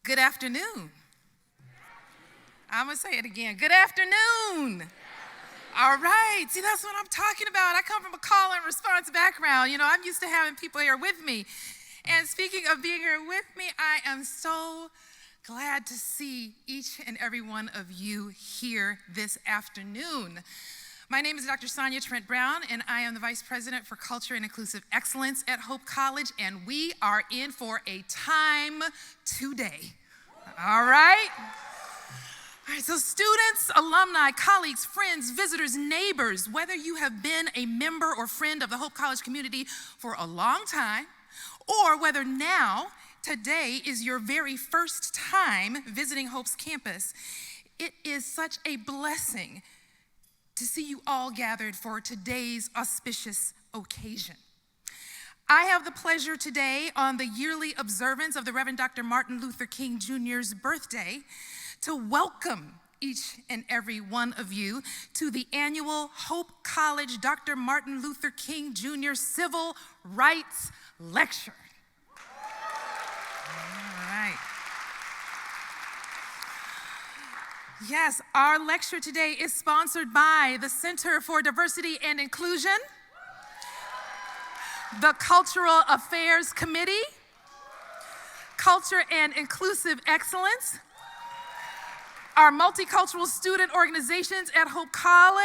Good afternoon. I'm going to say it again. Good afternoon. All right. See, that's what I'm talking about. I come from a call and response background. You know, I'm used to having people here with me. And speaking of being here with me, I am so glad to see each and every one of you here this afternoon. My name is Dr. Sonia Trent Brown, and I am the Vice President for Culture and Inclusive Excellence at Hope College, and we are in for a time today. All right? All right, so students, alumni, colleagues, friends, visitors, neighbors, whether you have been a member or friend of the Hope College community for a long time, or whether now, today is your very first time visiting Hope's campus, it is such a blessing to see you all gathered for today's auspicious occasion. I have the pleasure today, on the yearly observance of the Reverend Dr. Martin Luther King Jr.'s birthday, to welcome each and every one of you to the annual Hope College Dr. Martin Luther King Jr. Civil Rights Lecture. All right. Yes, our lecture today is sponsored by the Center for Diversity and Inclusion, the Cultural Affairs Committee, Culture and Inclusive Excellence, our multicultural student organizations at Hope College.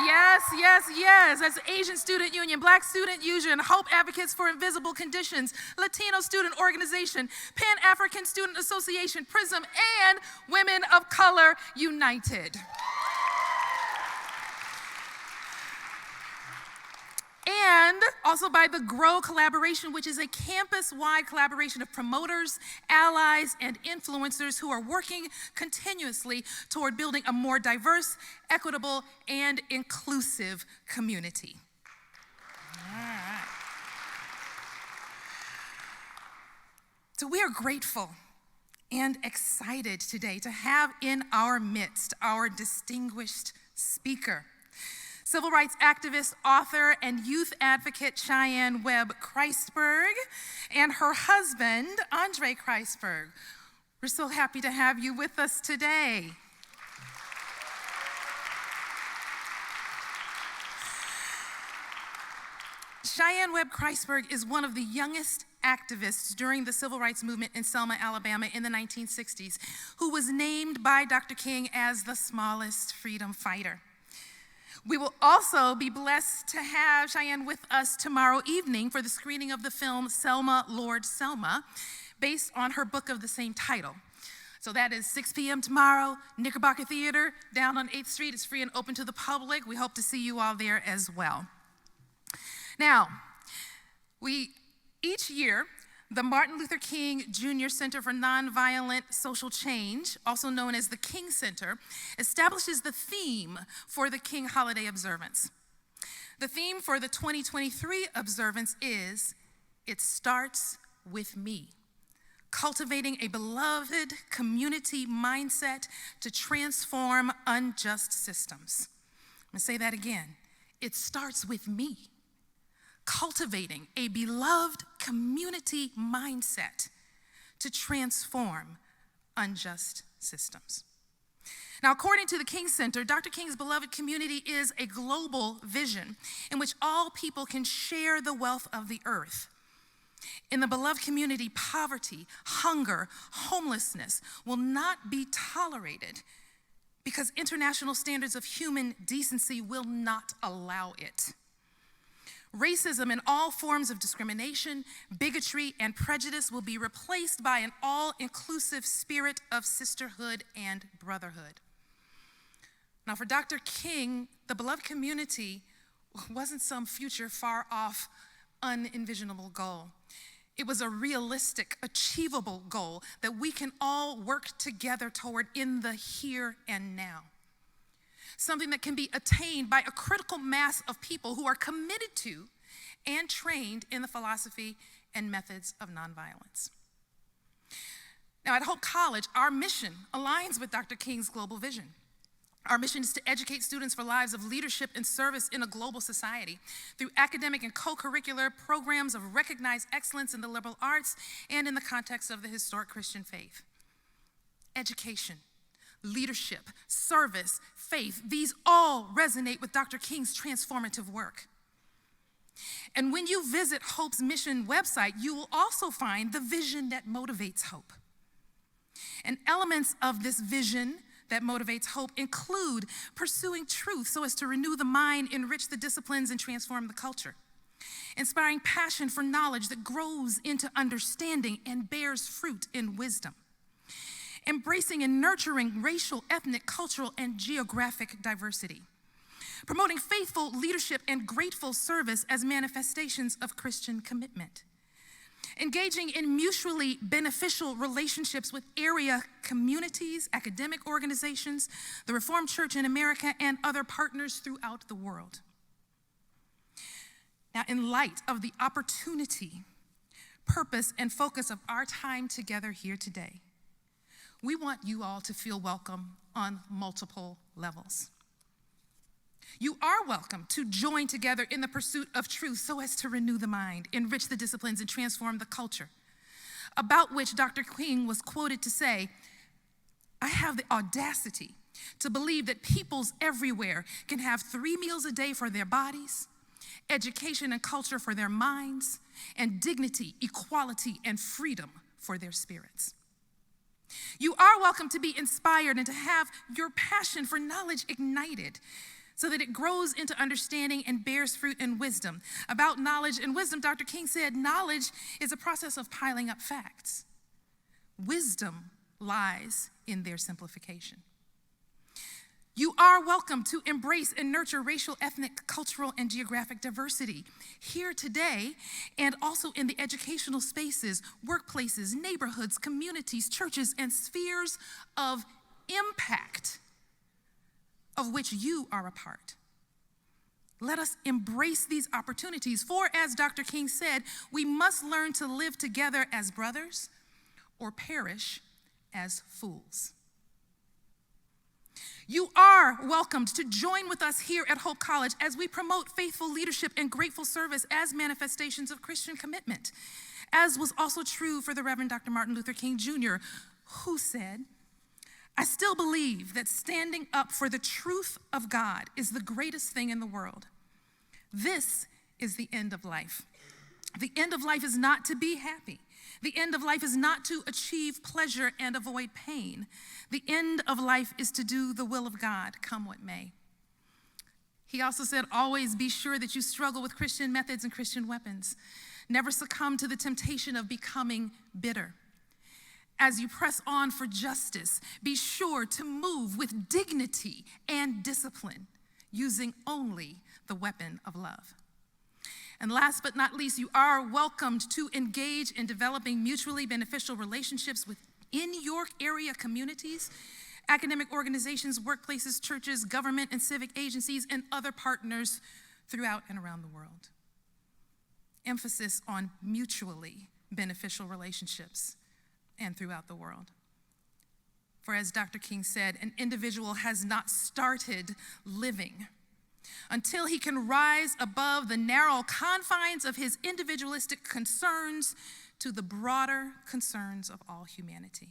Yes, yes, yes. That's Asian Student Union, Black Student Union, Hope Advocates for Invisible Conditions, Latino Student Organization, Pan-African Student Association, PRISM, and Women of Color United. And also by the GROW collaboration, which is a campus-wide collaboration of promoters, allies, and influencers who are working continuously toward building a more diverse, equitable, and inclusive community. All right. So we are grateful and excited today to have in our midst our distinguished speaker, civil rights activist, author, and youth advocate Sheyann Webb-Christburg, and her husband, Andre Christburg. We're so happy to have you with us today. Sheyann Webb-Christburg is one of the youngest activists during the civil rights movement in Selma, Alabama in the 1960s, who was named by Dr. King as the smallest freedom fighter. We will also be blessed to have Sheyann with us tomorrow evening for the screening of the film Selma, Lord Selma, based on her book of the same title. So that is 6 p.m. tomorrow, Knickerbocker Theater, down on 8th Street. It's free and open to the public. We hope to see you all there as well. Now, each year, the Martin Luther King Jr. Center for Nonviolent Social Change, also known as the King Center, establishes the theme for the King holiday observance. The theme for the 2023 observance is, "It Starts With Me," cultivating a beloved community mindset to transform unjust systems. I'm gonna say that again. It starts with me. Cultivating a beloved community mindset to transform unjust systems. Now, according to the King Center, Dr. King's beloved community is a global vision in which all people can share the wealth of the earth. In the beloved community, poverty, hunger, homelessness will not be tolerated because international standards of human decency will not allow it. Racism and all forms of discrimination, bigotry, and prejudice will be replaced by an all-inclusive spirit of sisterhood and brotherhood. Now, for Dr. King, the beloved community wasn't some future far-off, unenvisionable goal. It was a realistic, achievable goal that we can all work together toward in the here and now. Something that can be attained by a critical mass of people who are committed to and trained in the philosophy and methods of nonviolence. Now, at Hope College, our mission aligns with Dr. King's global vision. Our mission is to educate students for lives of leadership and service in a global society through academic and co-curricular programs of recognized excellence in the liberal arts and in the context of the historic Christian faith. Education, leadership, service, faith, these all resonate with Dr. King's transformative work. And when you visit Hope's mission website, you will also find the vision that motivates hope. And elements of this vision that motivates hope include pursuing truth so as to renew the mind, enrich the disciplines, and transform the culture. Inspiring passion for knowledge that grows into understanding and bears fruit in wisdom. Embracing and nurturing racial, ethnic, cultural, and geographic diversity. Promoting faithful leadership and grateful service as manifestations of Christian commitment. Engaging in mutually beneficial relationships with area communities, academic organizations, the Reformed Church in America, and other partners throughout the world. Now, in light of the opportunity, purpose, and focus of our time together here today, we want you all to feel welcome on multiple levels. You are welcome to join together in the pursuit of truth so as to renew the mind, enrich the disciplines, and transform the culture, about which Dr. King was quoted to say, "I have the audacity to believe that peoples everywhere can have 3 meals a day for their bodies, education and culture for their minds, and dignity, equality, and freedom for their spirits." You are welcome to be inspired and to have your passion for knowledge ignited, so that it grows into understanding and bears fruit in wisdom. About knowledge and wisdom, Dr. King said, knowledge is a process of piling up facts. Wisdom lies in their simplification. You are welcome to embrace and nurture racial, ethnic, cultural, and geographic diversity here today and also in the educational spaces, workplaces, neighborhoods, communities, churches, and spheres of impact of which you are a part. Let us embrace these opportunities, for as Dr. King said, we must learn to live together as brothers or perish as fools. You are welcomed to join with us here at Hope College as we promote faithful leadership and grateful service as manifestations of Christian commitment, as was also true for the Reverend Dr. Martin Luther King Jr., who said, "I still believe that standing up for the truth of God is the greatest thing in the world. This is the end of life. The end of life is not to be happy. The end of life is not to achieve pleasure and avoid pain. The end of life is to do the will of God, come what may." He also said, always be sure that you struggle with Christian methods and Christian weapons. Never succumb to the temptation of becoming bitter. As you press on for justice, be sure to move with dignity and discipline, using only the weapon of love. And last but not least, you are welcomed to engage in developing mutually beneficial relationships within your area communities, academic organizations, workplaces, churches, government and civic agencies, and other partners throughout and around the world. Emphasis on mutually beneficial relationships and throughout the world. For as Dr. King said, an individual has not started living until he can rise above the narrow confines of his individualistic concerns to the broader concerns of all humanity.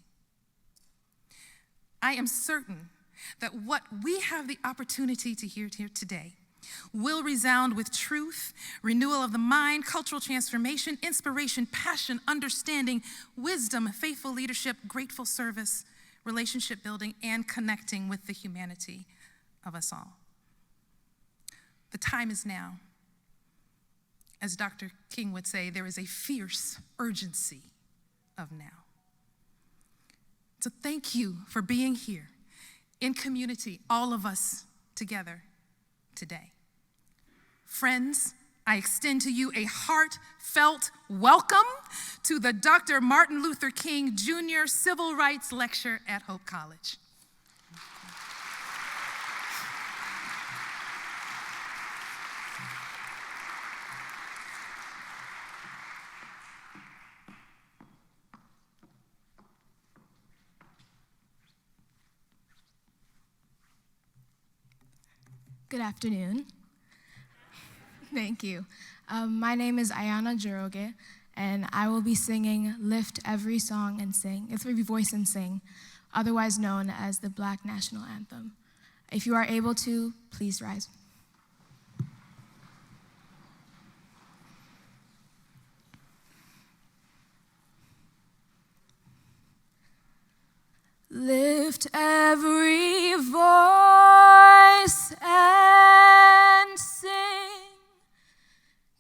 I am certain that what we have the opportunity to hear here today will resound with truth, renewal of the mind, cultural transformation, inspiration, passion, understanding, wisdom, faithful leadership, grateful service, relationship building, and connecting with the humanity of us all. The time is now. As Dr. King would say, there is a fierce urgency of now. So thank you for being here in community, all of us together today. Friends, I extend to you a heartfelt welcome to the Dr. Martin Luther King Jr. Civil Rights Lecture at Hope College. Good afternoon. Thank you. My name is Ayana Jiroge, and I will be singing Lift Every Song and Sing, Every Voice and Sing, otherwise known as the Black National Anthem. If you are able to, please rise. Lift every voice and sing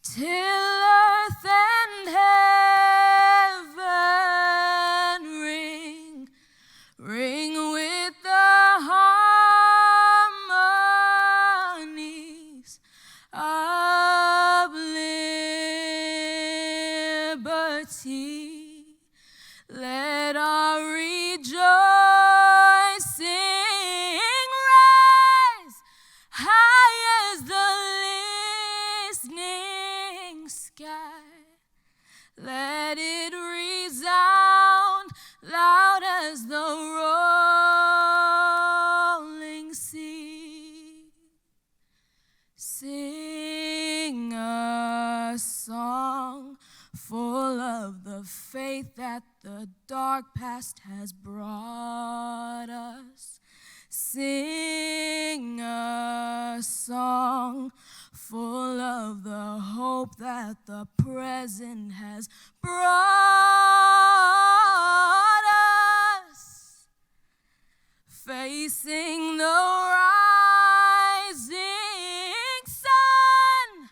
till earth and heaven ring, ring with the harmonies of liberty. Let our rejoicing rise high as the listening sky. Let it resound loud as the rolling sea. Sing a song full of the faith that the dark past has brought us. Sing a song full of the hope that the present has brought us. Facing the rising sun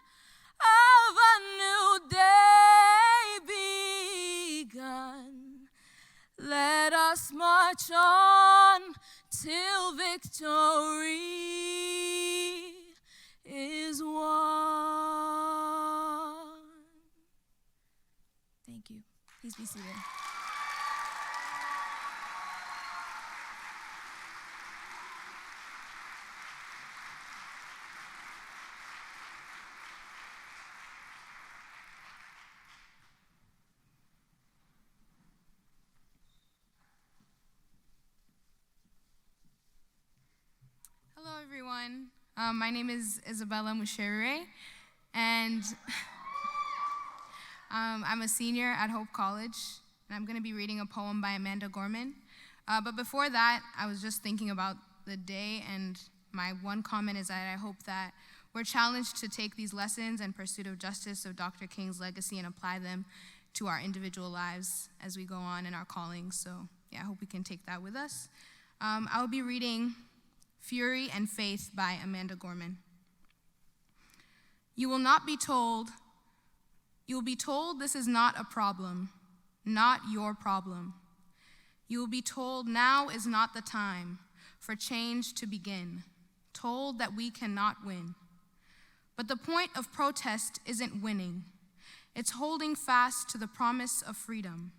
of a new day begun. Let us march on till victory is won. Thank you. Please be seated. Hello, everyone. My name is Isabella Mushere, and I'm a senior at Hope College, and I'm going to be reading a poem by Amanda Gorman. But before that, I was just thinking about the day, and my one comment is that I hope that we're challenged to take these lessons and pursuit of justice of Dr. King's legacy and apply them to our individual lives as we go on in our callings. So, yeah, I hope we can take that with us. I will be reading Fury and Faith by Amanda Gorman. You will be told this is not a problem, not your problem. You will be told now is not the time for change to begin, told that we cannot win. But the point of protest isn't winning. It's holding fast to the promise of freedom,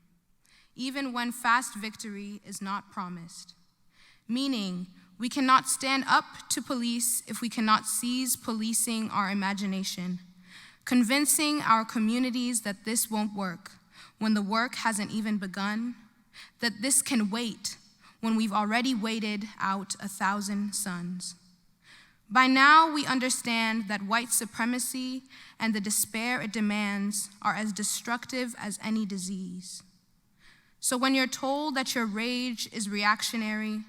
even when fast victory is not promised. Meaning, we cannot stand up to police if we cannot cease policing our imagination, convincing our communities that this won't work when the work hasn't even begun, that this can wait when we've already waited out 1,000 suns. By now, we understand that white supremacy and the despair it demands are as destructive as any disease. So when you're told that your rage is reactionary,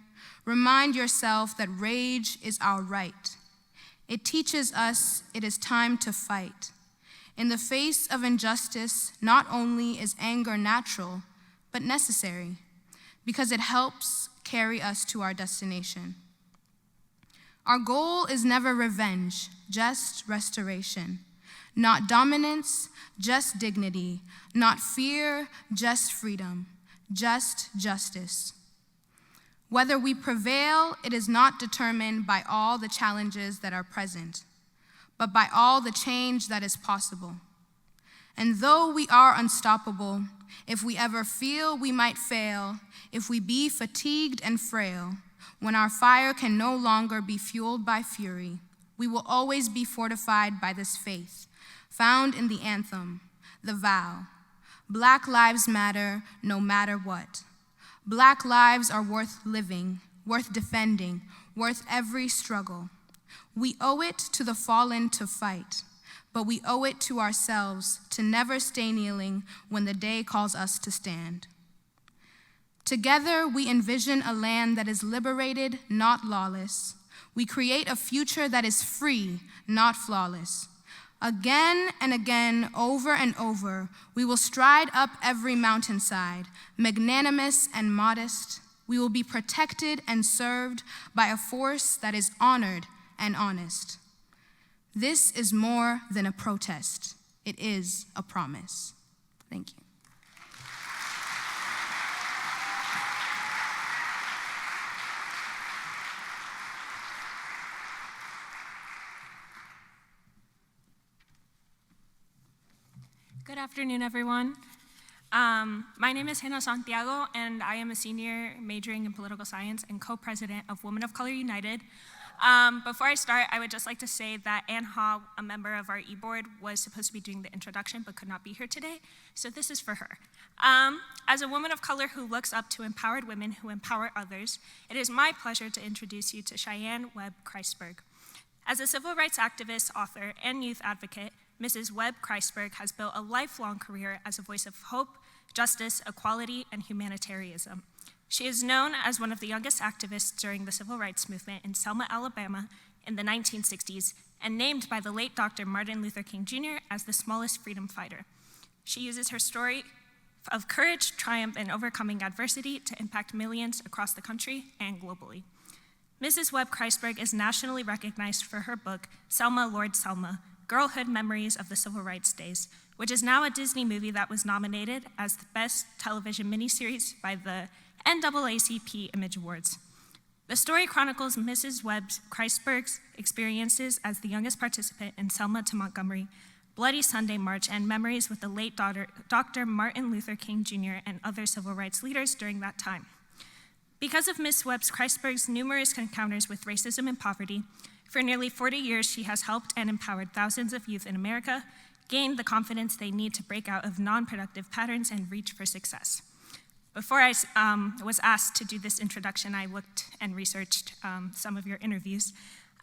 remind yourself that rage is our right. It teaches us it is time to fight. In the face of injustice, not only is anger natural, but necessary, because it helps carry us to our destination. Our goal is never revenge, just restoration. Not dominance, just dignity. Not fear, just freedom. Just justice. Whether we prevail, it is not determined by all the challenges that are present, but by all the change that is possible. And though we are unstoppable, if we ever feel we might fail, if we be fatigued and frail, when our fire can no longer be fueled by fury, we will always be fortified by this faith, found in the anthem, the vow. Black lives matter no matter what. Black lives are worth living, worth defending, worth every struggle. We owe it to the fallen to fight, but we owe it to ourselves to never stay kneeling when the day calls us to stand. Together, we envision a land that is liberated, not lawless. We create a future that is free, not flawless. Again and again, over and over, we will stride up every mountainside, magnanimous and modest. We will be protected and served by a force that is honored and honest. This is more than a protest. It is a promise. Thank you. Good afternoon, everyone. My name is Hannah Santiago, and I am a senior majoring in political science and co-president of Women of Color United. Before I start, I would just like to say that Ann Ha, a member of our e-board, was supposed to be doing the introduction but could not be here today, so this is for her. As a woman of color who looks up to empowered women who empower others, it is my pleasure to introduce you to Sheyann Webb-Christburg. As a civil rights activist, author, and youth advocate, Mrs. Webb-Christburg has built a lifelong career as a voice of hope, justice, equality, and humanitarianism. She is known as one of the youngest activists during the civil rights movement in Selma, Alabama in the 1960s, and named by the late Dr. Martin Luther King Jr. as the smallest freedom fighter. She uses her story of courage, triumph, and overcoming adversity to impact millions across the country and globally. Mrs. Webb-Christburg is nationally recognized for her book, Selma, Lord Selma, Girlhood Memories of the Civil Rights Days, which is now a Disney movie that was nominated as the best television miniseries by the NAACP Image Awards. The story chronicles Mrs. Webb-Christburg's experiences as the youngest participant in Selma to Montgomery, Bloody Sunday March, and memories with the late Dr. Martin Luther King Jr. and other civil rights leaders during that time. Because of Ms. Webb-Christburg's numerous encounters with racism and poverty, for nearly 40 years, she has helped and empowered thousands of youth in America gain the confidence they need to break out of non-productive patterns and reach for success. Before I was asked to do this introduction, I looked and researched some of your interviews.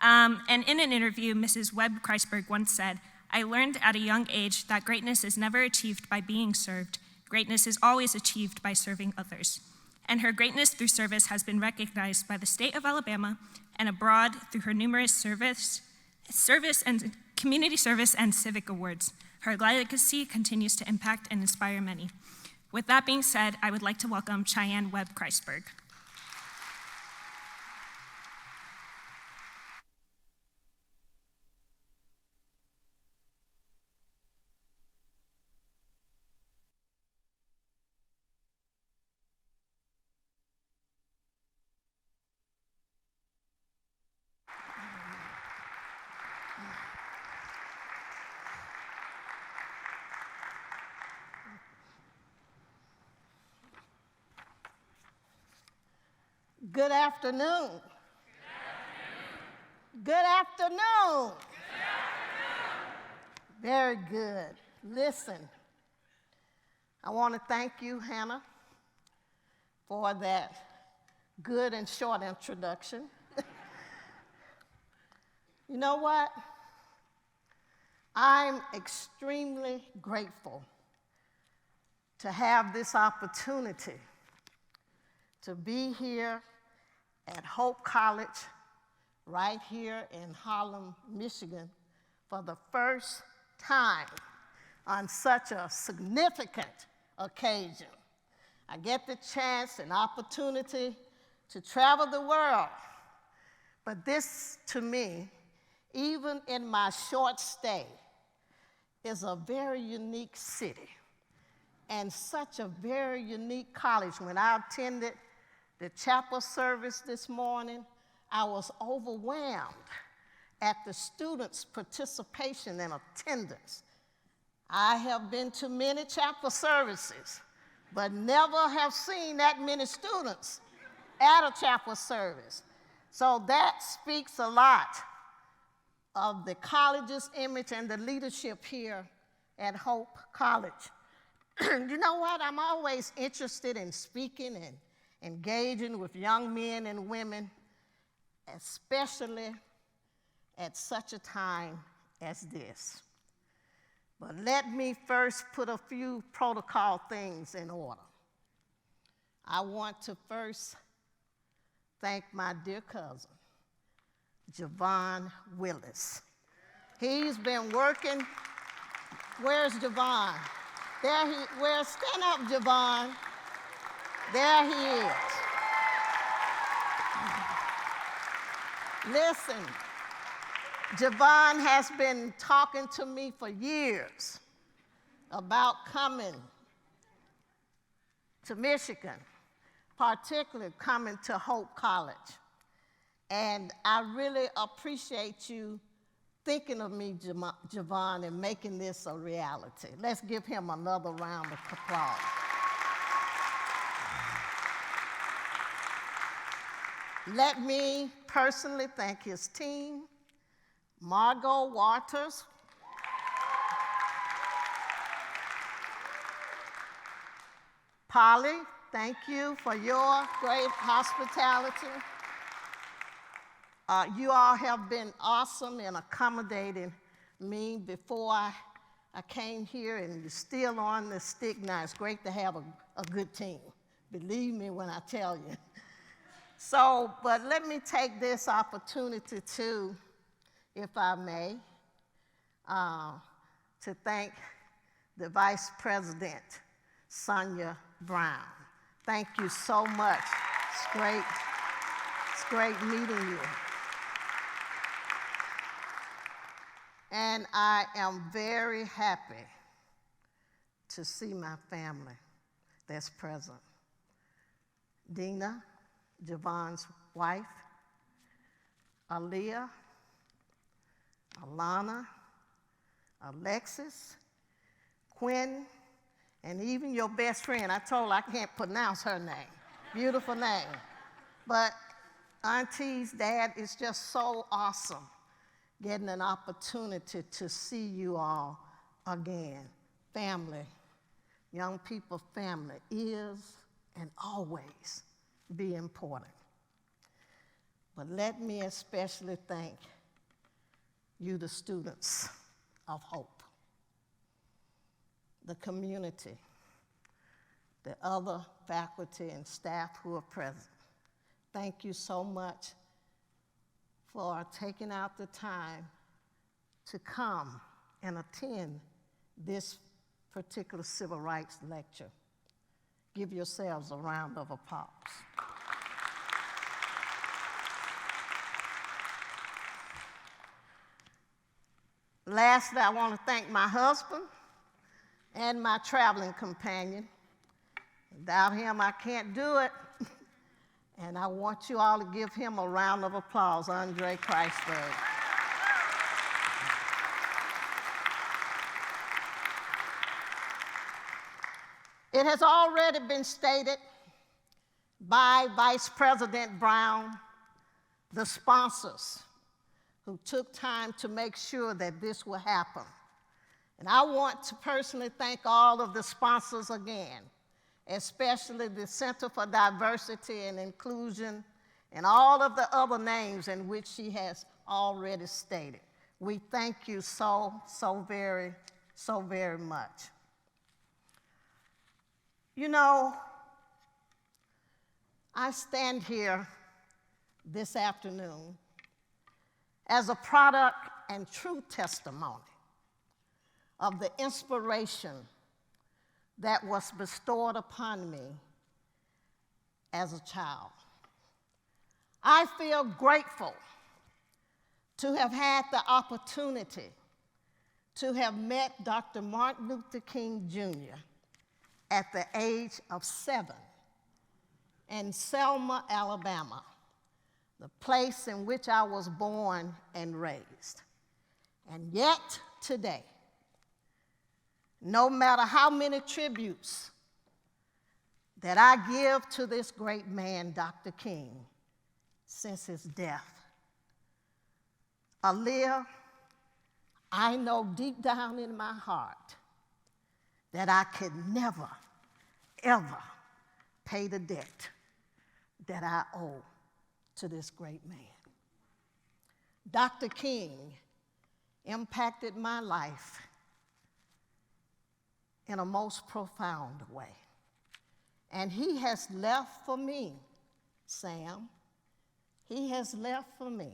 And in an interview, Mrs. Webb-Christburg once said, "I learned at a young age that greatness is never achieved by being served. Greatness is always achieved by serving others." And her greatness through service has been recognized by the state of Alabama and abroad through her numerous service and community service and civic awards. Her legacy continues to impact and inspire many. With that being said, I would like to welcome Sheyann Webb-Christburg. Good afternoon. Good afternoon. Very good. Listen, I want to thank you, Hannah, for that good and short introduction. You know what? I'm extremely grateful to have this opportunity to be here at Hope College, right here in Harlem, Michigan, for the first time on such a significant occasion. I get the chance and opportunity to travel the world, but this, to me, even in my short stay, is a very unique city and such a very unique college. When I attended the chapel service this morning, I was overwhelmed at the students' participation and attendance. I have been to many chapel services, but never have seen that many students at a chapel service. So that speaks a lot of the college's image and the leadership here at Hope College. You know what? I'm always interested in speaking and engaging with young men and women, especially at such a time as this. But let me first put a few protocol things in order. I want to first thank my dear cousin, Javon Willis. He's been working. Where's Javon? Stand up, Javon. There he is. Listen, Javon has been talking to me for years about coming to Michigan, particularly coming to Hope College. And I really appreciate you thinking of me, Javon, and making this a reality. Let's give him another round of applause. Let me personally thank his team, Margot Waters, Polly, thank you for your great hospitality. You all have been awesome in accommodating me before I came here, and you're still on the stick now. It's great to have a good team. Believe me when I tell you. So, but let me take this opportunity too, if I may, to thank the Vice President, Sonia Brown. Thank you so much. It's great meeting you. And I am very happy to see my family that's present. Dina, Javon's wife, Aaliyah, Alana, Alexis, Quinn, and even your best friend. I told her I can't pronounce her name. Beautiful name. But Auntie's dad is just so awesome getting an opportunity to see you all again. Family, young people, family is and always be important. But let me especially thank you, the students of Hope, the community, the other faculty and staff who are present. Thank you so much for taking out the time to come and attend this particular civil rights lecture. Give yourselves a round of applause. Lastly, I want to thank my husband and my traveling companion. Without him, I can't do it. And I want you all to give him a round of applause, Andre Christburg. It has already been stated by Vice President Brown, the sponsors who took time to make sure that this will happen. And I want to personally thank all of the sponsors again, especially the Center for Diversity and Inclusion and all of the other names in which she has already stated. We thank you so very much. You know, I stand here this afternoon as a product and true testimony of the inspiration that was bestowed upon me as a child. I feel grateful to have had the opportunity to have met Dr. Martin Luther King Jr. at the age of 7 in Selma, Alabama, the place in which I was born and raised. And yet today, no matter how many tributes that I give to this great man, Dr. King, since his death, Aaliyah, I know deep down in my heart that I could never, ever pay the debt that I owe to this great man. Dr. King impacted my life in a most profound way. And he has left for me, Sam, he has left for me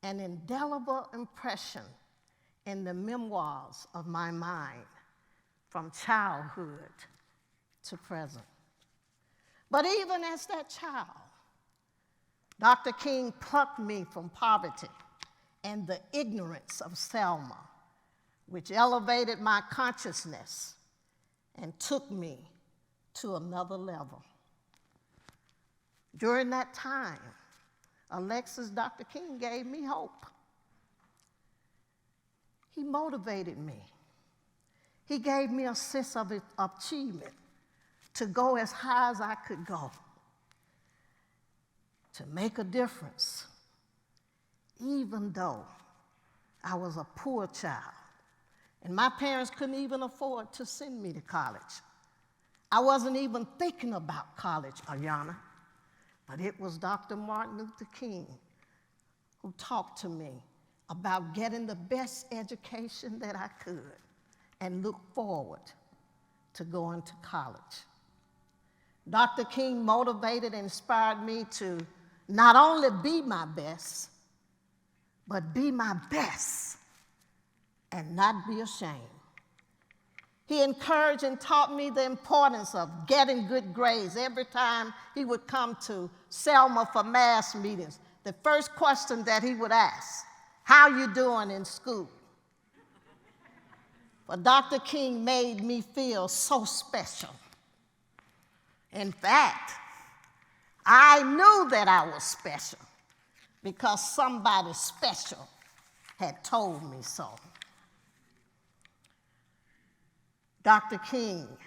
an indelible impression in the memoirs of my mind from childhood to present. But even as that child, Dr. King plucked me from poverty and the ignorance of Selma, which elevated my consciousness and took me to another level. During that time, Alexis, Dr. King gave me hope. He motivated me. He gave me a sense of achievement to go as high as I could go, to make a difference, even though I was a poor child and my parents couldn't even afford to send me to college. I wasn't even thinking about college, Ayanna, but it was Dr. Martin Luther King who talked to me about getting the best education that I could and look forward to going to college. Dr. King motivated and inspired me to not only be my best, but be my best and not be ashamed. He encouraged and taught me the importance of getting good grades. Every time he would come to Selma for mass meetings, the first question that he would ask, "How you doing in school?" But Dr. King made me feel so special. In fact, I knew that I was special because somebody special had told me so. Dr. King,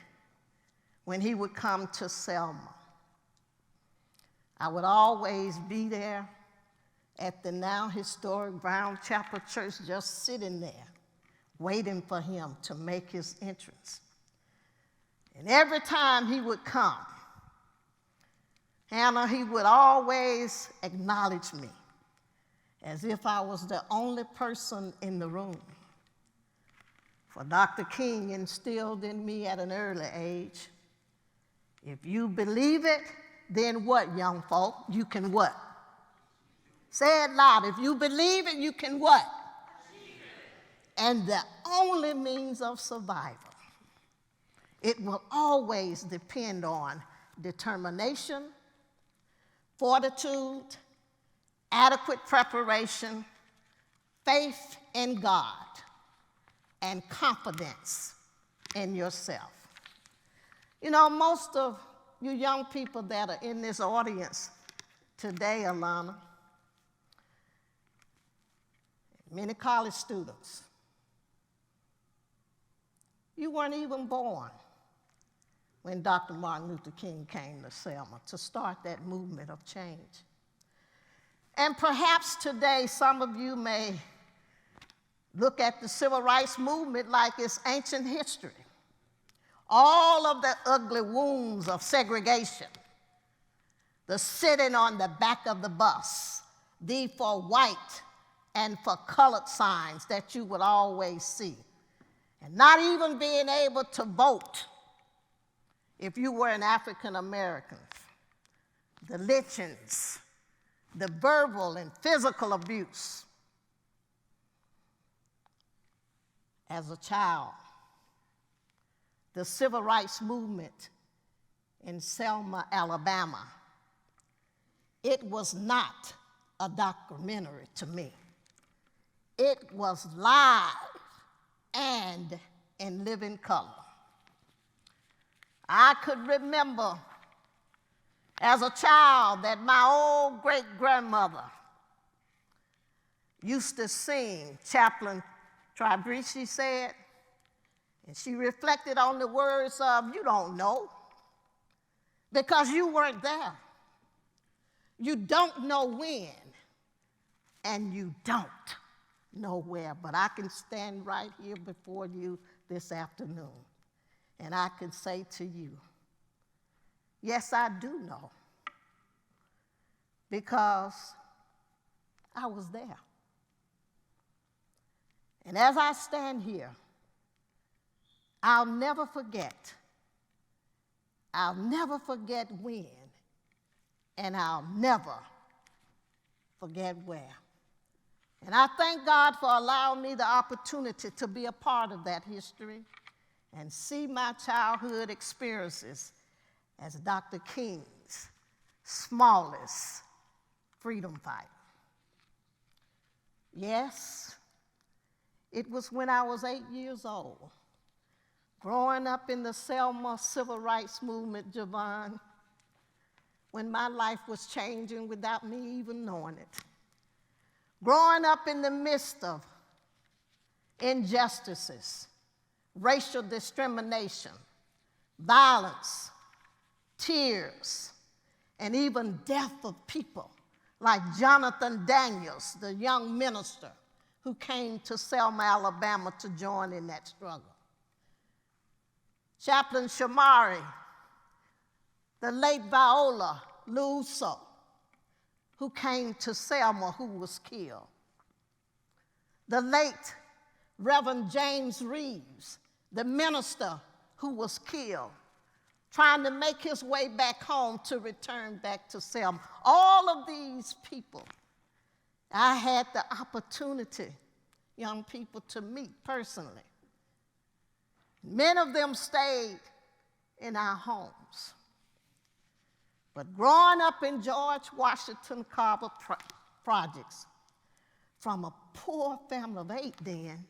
when he would come to Selma, I would always be there at the now historic Brown Chapel Church, just sitting there, waiting for him to make his entrance. And every time he would come, Hannah, he would always acknowledge me as if I was the only person in the room. For Dr. King instilled in me at an early age, if you believe it, then what, young folk? You can what? Say it loud. If you believe it, you can what? And the only means of survival. It will always depend on determination, fortitude, adequate preparation, faith in God, and confidence in yourself. You know, most of you young people that are in this audience today, Alana, many college students, you weren't even born when Dr. Martin Luther King came to Selma to start that movement of change. And perhaps today some of you may look at the civil rights movement like it's ancient history. All of the ugly wounds of segregation, the sitting on the back of the bus, the for white and for colored signs that you would always see, and not even being able to vote if you were an African American, the lynchings, the verbal and physical abuse. As a child, the civil rights movement in Selma, Alabama, it was not a documentary to me. It was live and in living color. I could remember as a child that my old great-grandmother used to sing Chaplain Tribreche said, and she reflected on the words of, you don't know, because you weren't there. You don't know when, and you don't know where. But I can stand right here before you this afternoon, and I can say to you, yes, I do know, because I was there. And as I stand here, I'll never forget when, and I'll never forget where. And I thank God for allowing me the opportunity to be a part of that history and see my childhood experiences as Dr. King's smallest freedom fighter. Yes, it was when I was 8 years old, growing up in the Selma Civil Rights Movement, Javon, when my life was changing without me even knowing it. Growing up in the midst of injustices, racial discrimination, violence, tears, and even death of people like Jonathan Daniels, the young minister who came to Selma, Alabama to join in that struggle. Chaplain Shamari, the late Viola Luso, who came to Selma, who was killed. The late Reverend James Reeves, the minister who was killed, trying to make his way back home to return back to Selma. All of these people, I had the opportunity, young people, to meet personally. Many of them stayed in our homes. But growing up in George Washington Carver projects, from a poor family of 8 then,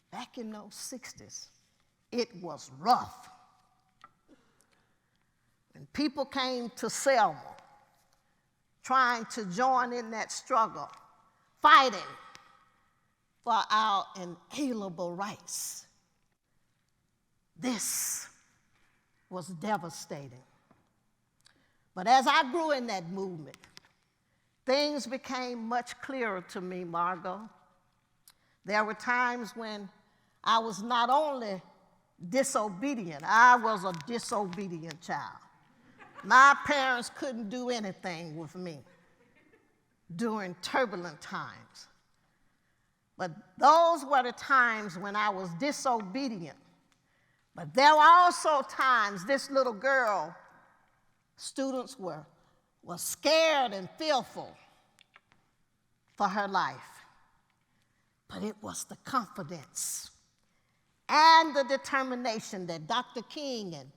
back in those 60s, it was rough. When people came to Selma, trying to join in that struggle, fighting for our inalienable rights, this was devastating. But as I grew in that movement, things became much clearer to me, Margot. There were times when I was not only disobedient, I was a disobedient child. My parents couldn't do anything with me during turbulent times. But those were the times when I was disobedient. But there were also times this little girl, students were scared and fearful for her life. But it was the confidence and the determination that Dr. King and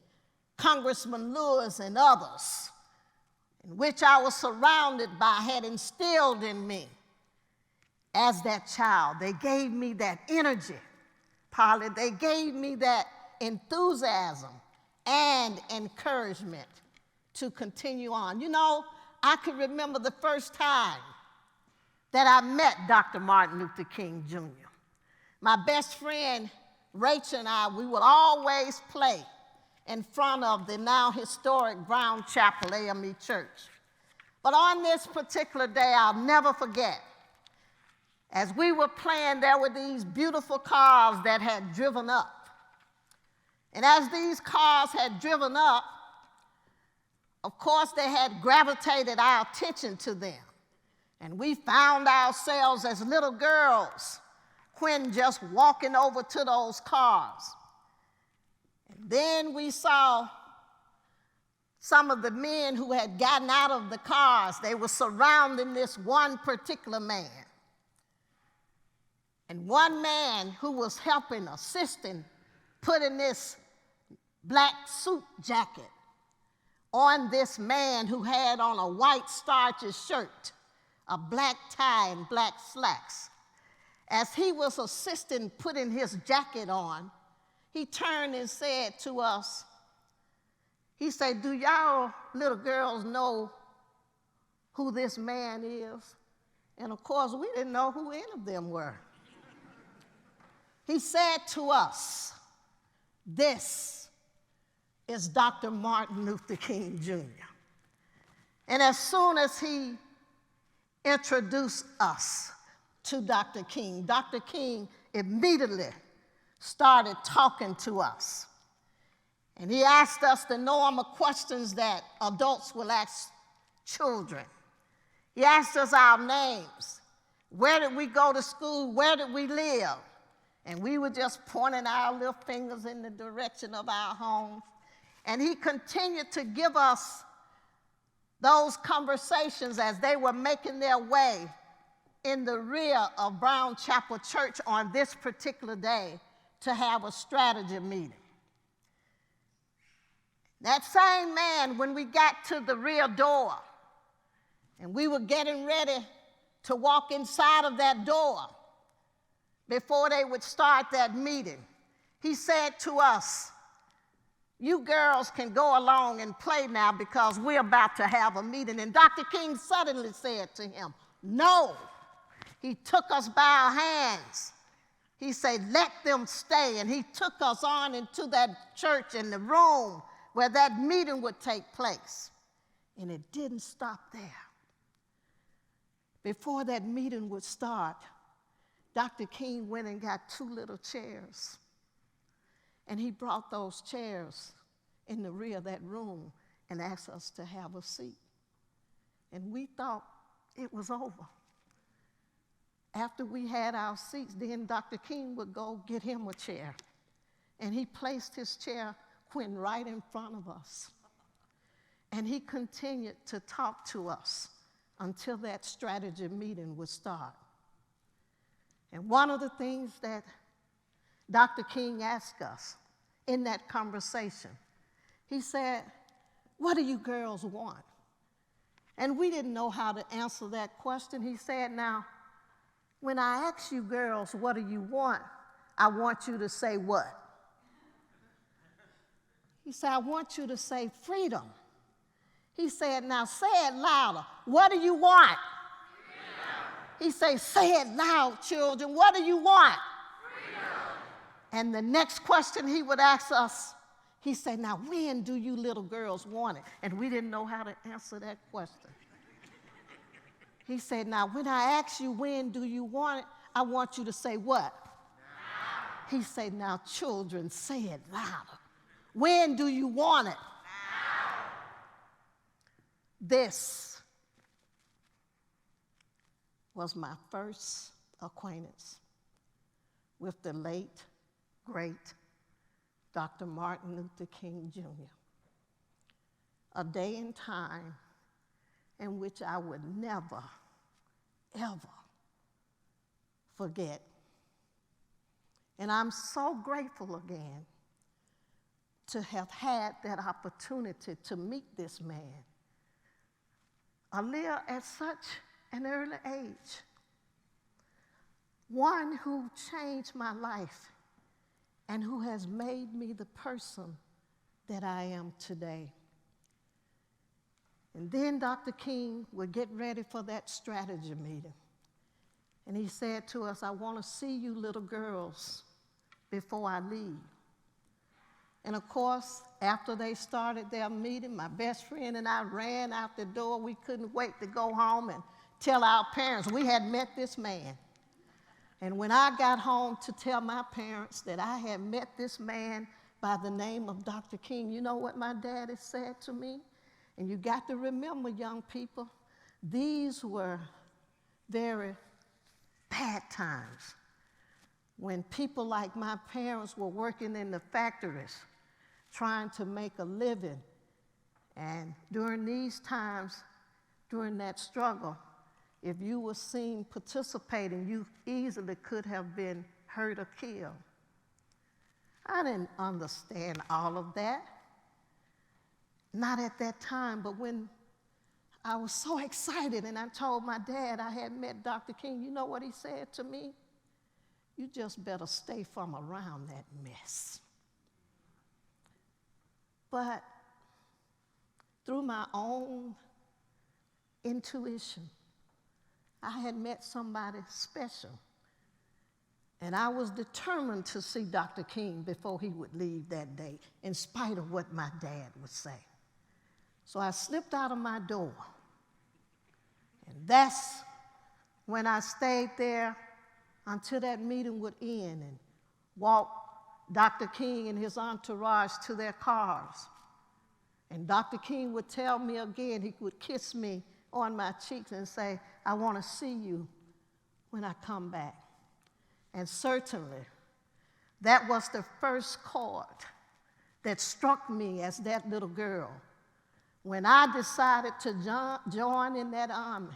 Congressman Lewis and others, in which I was surrounded by, had instilled in me as that child. They gave me that energy, Polly. They gave me that enthusiasm and encouragement to continue on. You know, I can remember the first time that I met Dr. Martin Luther King Jr. My best friend, Rachel, and I, we would always play in front of the now historic Brown Chapel AME Church. But on this particular day, I'll never forget, as we were playing, there were these beautiful cars that had driven up. And as these cars had driven up, of course, they had gravitated our attention to them. And we found ourselves as little girls when just walking over to those cars. And then we saw some of the men who had gotten out of the cars. They were surrounding this one particular man. And one man who was helping, assisting, putting this black suit jacket on this man who had on a white starchy shirt, a black tie, and black slacks. As he was assisting putting his jacket on, he turned and said to us, he said, "Do y'all little girls know who this man is?" And of course, we didn't know who any of them were. He said to us, "This is Dr. Martin Luther King Jr." And as soon as he introduced us to Dr. King immediately started talking to us. And he asked us the normal questions that adults will ask children. He asked us our names. Where did we go to school? Where did we live? And we were just pointing our little fingers in the direction of our homes. And he continued to give us those conversations as they were making their way in the rear of Brown Chapel Church on this particular day to have a strategy meeting. That same man, when we got to the rear door and we were getting ready to walk inside of that door before they would start that meeting, he said to us, "You girls can go along and play now because we're about to have a meeting." And Dr. King suddenly said to him, "No." He took us by our hands. He said, "Let them stay." And he took us on into that church in the room where that meeting would take place. And it didn't stop there. Before that meeting would start, Dr. King went and got 2 little chairs. And he brought those chairs in the rear of that room and asked us to have a seat. And we thought it was over. After we had our seats, then Dr. King would go get him a chair. And he placed his chair, Quinn, right in front of us. And he continued to talk to us until that strategy meeting would start. And one of the things that Dr. King asked us in that conversation, he said, "What do you girls want?" And we didn't know how to answer that question. He said, "Now, when I ask you girls, what do you want? I want you to say what?" He said, "I want you to say freedom." He said, "Now say it louder. What do you want?" Freedom. He said, "Say it loud, children. What do you want?" Freedom. And the next question he would ask us, he said, "Now when do you little girls want it?" And we didn't know how to answer that question. He said, "Now when I ask you when do you want it, I want you to say what?" Now. He said, "Now children, say it louder. When do you want it?" Now. This was my first acquaintance with the late, great Dr. Martin Luther King Jr. A day and time in which I would never, ever forget. And I'm so grateful again to have had that opportunity to meet this man, at such an early age. One who changed my life and who has made me the person that I am today. And then Dr. King would get ready for that strategy meeting. And he said to us, "I want to see you little girls before I leave." And of course, after they started their meeting, my best friend and I ran out the door. We couldn't wait to go home and tell our parents we had met this man. And when I got home to tell my parents that I had met this man by the name of Dr. King, you know what my daddy said to me? And you got to remember, young people, these were very bad times when people like my parents were working in the factories trying to make a living. And during these times, during that struggle, if you were seen participating, you easily could have been hurt or killed. I didn't understand all of that. Not at that time, but when I was so excited and I told my dad I had met Dr. King, you know what he said to me? "You just better stay from around that mess." But through my own intuition, I had met somebody special. And I was determined to see Dr. King before he would leave that day, in spite of what my dad would say. So I slipped out of my door. And that's when I stayed there until that meeting would end and walked Dr. King and his entourage to their cars. And Dr. King would tell me again, he would kiss me on my cheeks and say, "I want to see you when I come back. And certainly, that was the first chord that struck me as that little girl when I decided to join in that army,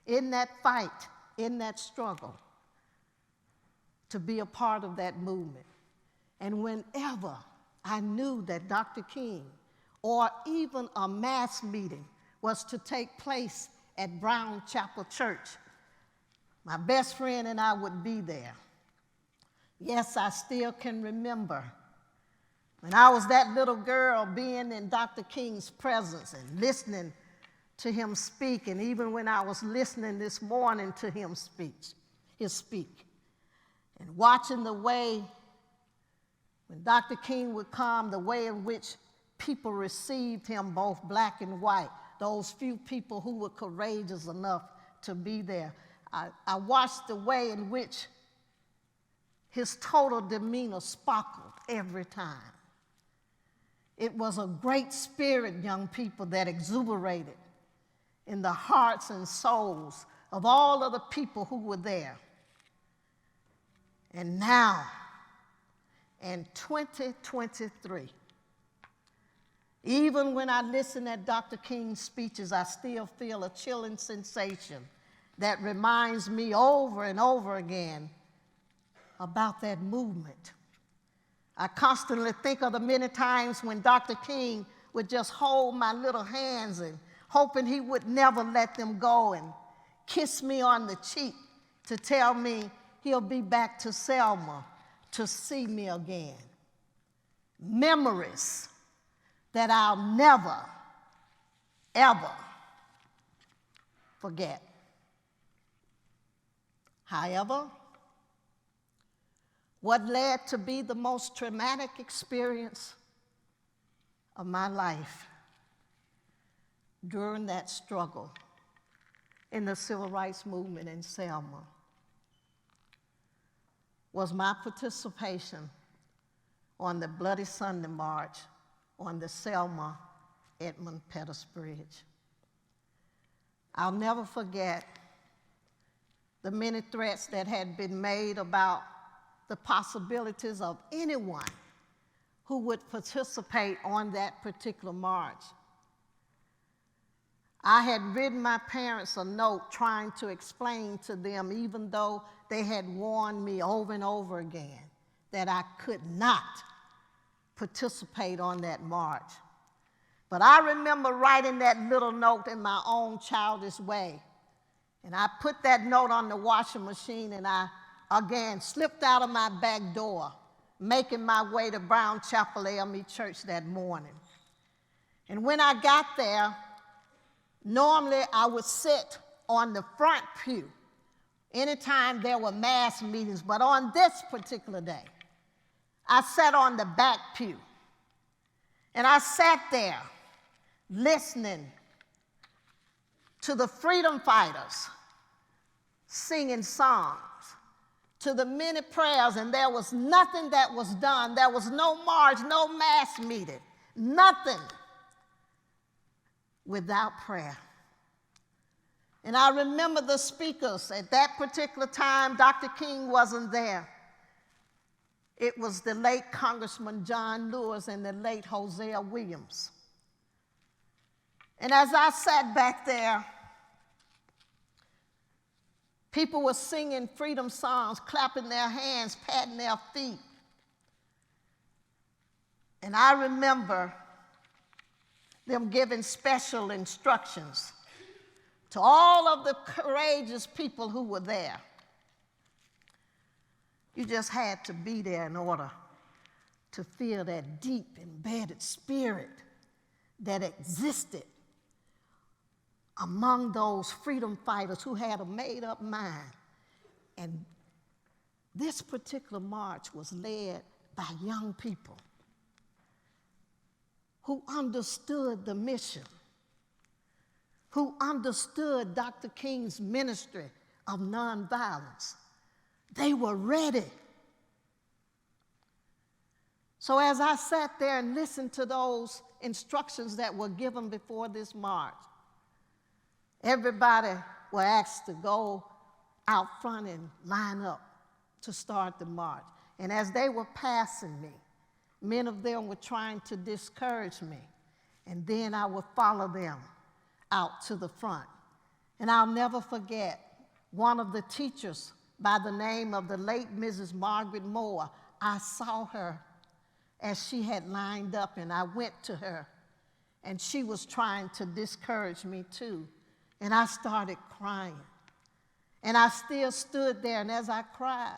in that fight, in that struggle, to be a part of that movement. And whenever I knew that Dr. King or even a mass meeting was to take place at Brown Chapel Church, my best friend and I would be there. Yes, I still can remember when I was that little girl being in Dr. King's presence and listening to him speak, and even when I was listening this morning to him speak, and watching the way when Dr. King would come, the way in which people received him, both black and white, those few people who were courageous enough to be there. I watched the way in which his total demeanor sparkled every time. It was a great spirit, young people, that exuberated in the hearts and souls of all of the people who were there. And now, in 2023, even when I listen at Dr. King's speeches, I still feel a chilling sensation that reminds me over and over again about that movement. I constantly think of the many times when Dr. King would just hold my little hands and hoping he would never let them go and kiss me on the cheek to tell me he'll be back to Selma to see me again. Memories that I'll never, ever forget. However, what led to be the most traumatic experience of my life during that struggle in the Civil Rights Movement in Selma was my participation on the Bloody Sunday March on the Selma Edmund Pettus Bridge. I'll never forget the many threats that had been made about the possibilities of anyone who would participate on that particular march. I had written my parents a note trying to explain to them, even though they had warned me over and over again that I could not participate on that march. But I remember writing that little note in my own childish way. And I put that note on the washing machine, and I again slipped out of my back door, making my way to Brown Chapel AME Church that morning. And when I got there, normally I would sit on the front pew anytime there were mass meetings, but on this particular day, I sat on the back pew. And I sat there listening to the freedom fighters singing songs, to the many prayers, and there was nothing that was done. There was no march, no mass meeting, nothing without prayer. And I remember the speakers. At that particular time, Dr. King wasn't there. It was the late Congressman John Lewis and the late Hosea Williams. And as I sat back there, people were singing freedom songs, clapping their hands, patting their feet. And I remember them giving special instructions to all of the courageous people who were there. You just had to be there in order to feel that deep, embedded spirit that existed among those freedom fighters who had a made-up mind. And this particular march was led by young people who understood the mission, who understood Dr. King's ministry of nonviolence. They were ready. So as I sat there and listened to those instructions that were given before this march, everybody were asked to go out front and line up to start the march. And as they were passing me, many of them were trying to discourage me. And then I would follow them out to the front. And I'll never forget one of the teachers by the name of the late Mrs. Margaret Moore. I saw her as she had lined up, and I went to her, and she was trying to discourage me too. And I started crying. And I still stood there, and as I cried,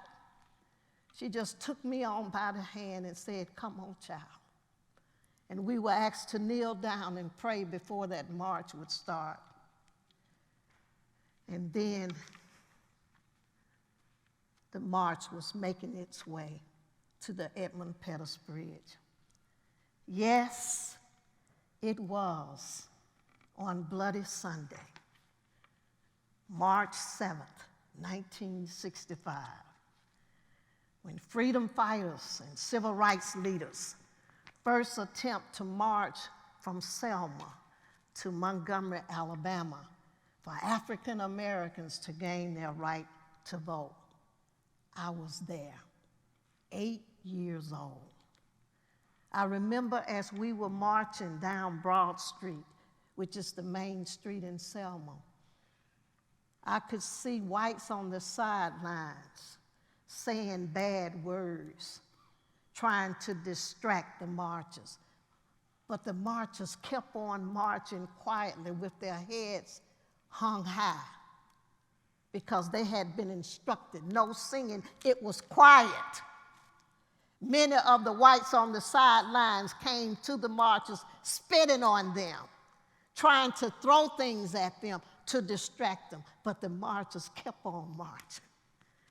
she just took me on by the hand and said, "Come on, child." And we were asked to kneel down and pray before that march would start. And then the march was making its way to the Edmund Pettus Bridge. Yes, it was on Bloody Sunday, March 7th, 1965, when freedom fighters and civil rights leaders first attempt to march from Selma to Montgomery, Alabama, for African Americans to gain their right to vote. I was there, 8 years old. I remember as we were marching down Broad Street, which is the main street in Selma, I could see whites on the sidelines saying bad words, trying to distract the marchers. But the marchers kept on marching quietly with their heads hung high because they had been instructed, no singing, it was quiet. Many of the whites on the sidelines came to the marchers, spitting on them, trying to throw things at them to distract them. But the marchers kept on marching,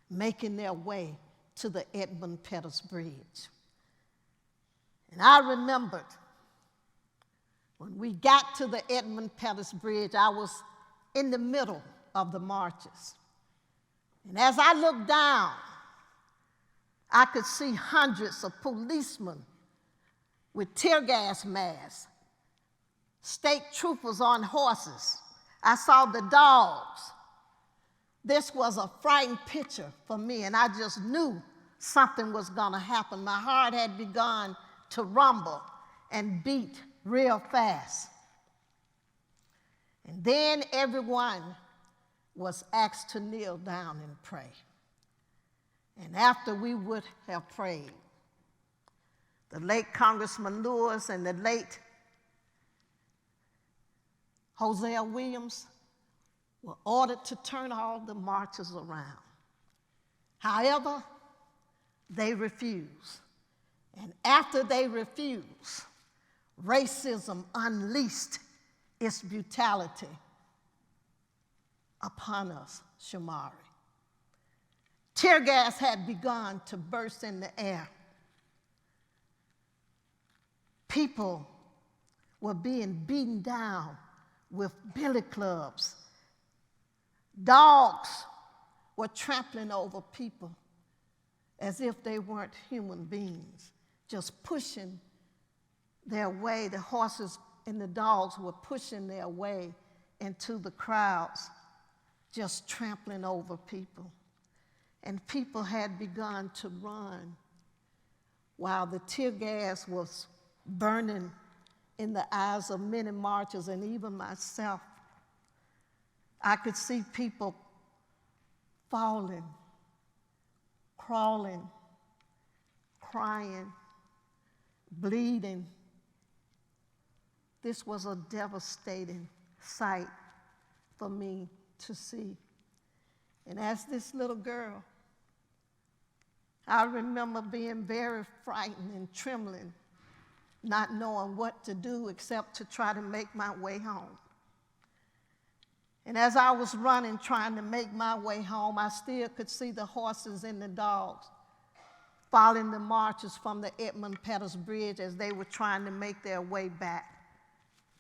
making their way to the Edmund Pettus Bridge. And I remembered when we got to the Edmund Pettus Bridge, I was in the middle of the marches. And as I looked down, I could see hundreds of policemen with tear gas masks, state troopers on horses. I saw the dogs. This was a frightening picture for me, and I just knew something was going to happen. My heart had begun to rumble and beat real fast. And then everyone was asked to kneel down and pray. And after we would have prayed, the late Congressman Lewis and the late Hosea Williams were ordered to turn all the marchers around. However, they refused. And after they refused, racism unleashed its brutality upon us, Shamari. Tear gas had begun to burst in the air. People were being beaten down with billy clubs. Dogs were trampling over people as if they weren't human beings, just pushing their way. The horses and the dogs were pushing their way into the crowds, just trampling over people. And people had begun to run while the tear gas was burning in the eyes of many marchers and even myself. I could see people falling, crawling, crying, bleeding. This was a devastating sight for me to see. And as this little girl, I remember being very frightened and trembling, not knowing what to do except to try to make my way home. And as I was running, trying to make my way home, I still could see the horses and the dogs following the marchers from the Edmund Pettus Bridge as they were trying to make their way back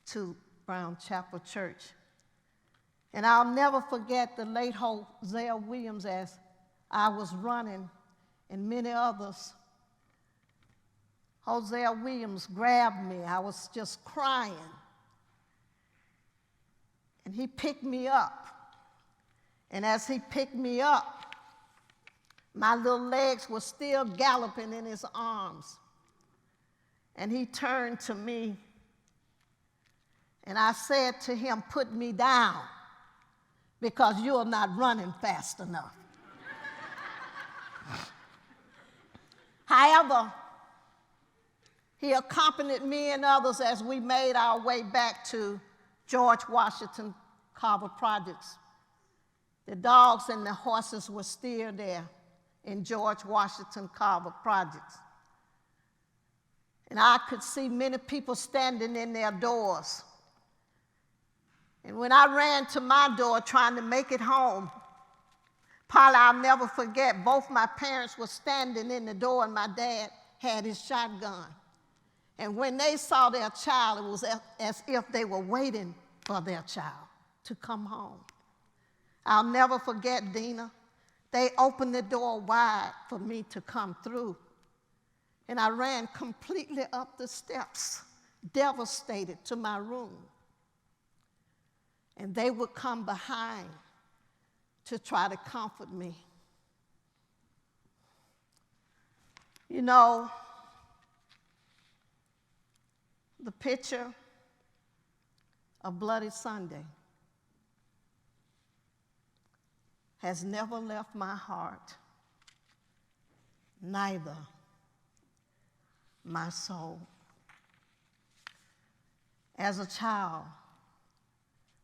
to Brown Chapel Church. And I'll never forget the late Hosea Williams as I was running, and many others. Hosea Williams grabbed me. I was just crying. And he picked me up, And as he picked me up, my little legs were still galloping in his arms. And he turned to me, and I said to him, "Put me down, because you're not running fast enough." However, he accompanied me and others as we made our way back to George Washington Carver Projects. The dogs and the horses were still there in George Washington Carver Projects. And I could see many people standing in their doors. And when I ran to my door trying to make it home, probably I'll never forget, both my parents were standing in the door and my dad had his shotgun. And when they saw their child, it was as if they were waiting for their child to come home. I'll never forget, Dina. They opened the door wide for me to come through. And I ran completely up the steps, devastated, to my room. And they would come behind to try to comfort me. You know, the picture of Bloody Sunday has never left my heart, neither my soul. As a child,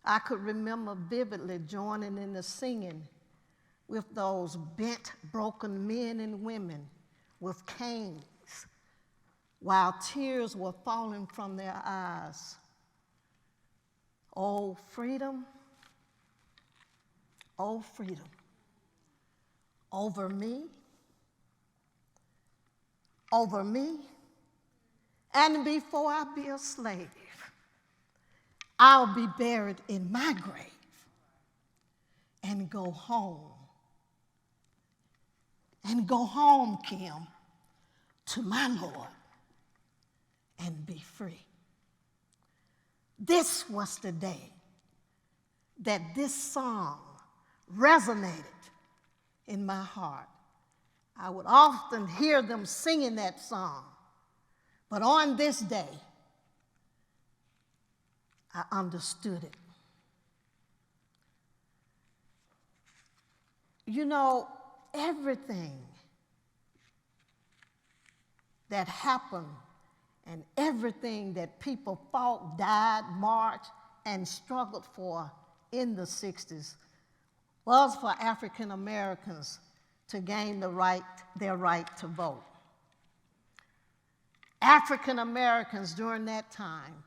I could remember vividly joining in the singing with those bent, broken men and women with canes, while tears were falling from their eyes. Oh, freedom, over me, and before I be a slave, I'll be buried in my grave and go home. And go home, Kim, to my Lord and be free. This was the day that this song resonated in my heart. I would often hear them singing that song, but on this day, I understood it. You know, everything that happened and everything that people fought, died, marched, and struggled for in the 60s was for African Americans to gain their right to vote. African Americans during that time,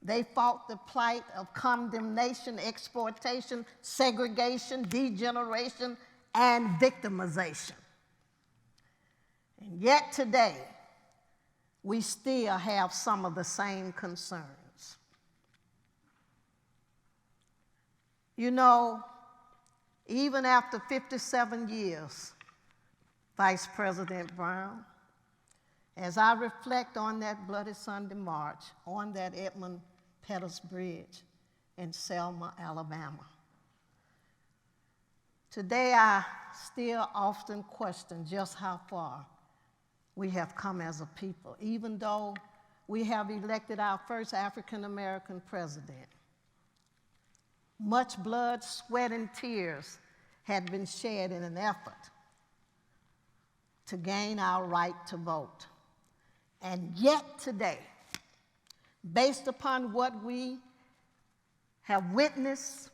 they fought the plight of condemnation, exploitation, segregation, degeneration, and victimization. And yet today, we still have some of the same concerns. You know, even after 57 years, Vice President Brown, as I reflect on that Bloody Sunday march, on that Edmund Pettus Bridge in Selma, Alabama, today I still often question just how far we have come as a people, even though we have elected our first African American president. Much blood, sweat, and tears had been shed in an effort to gain our right to vote. And yet today, based upon what we have witnessed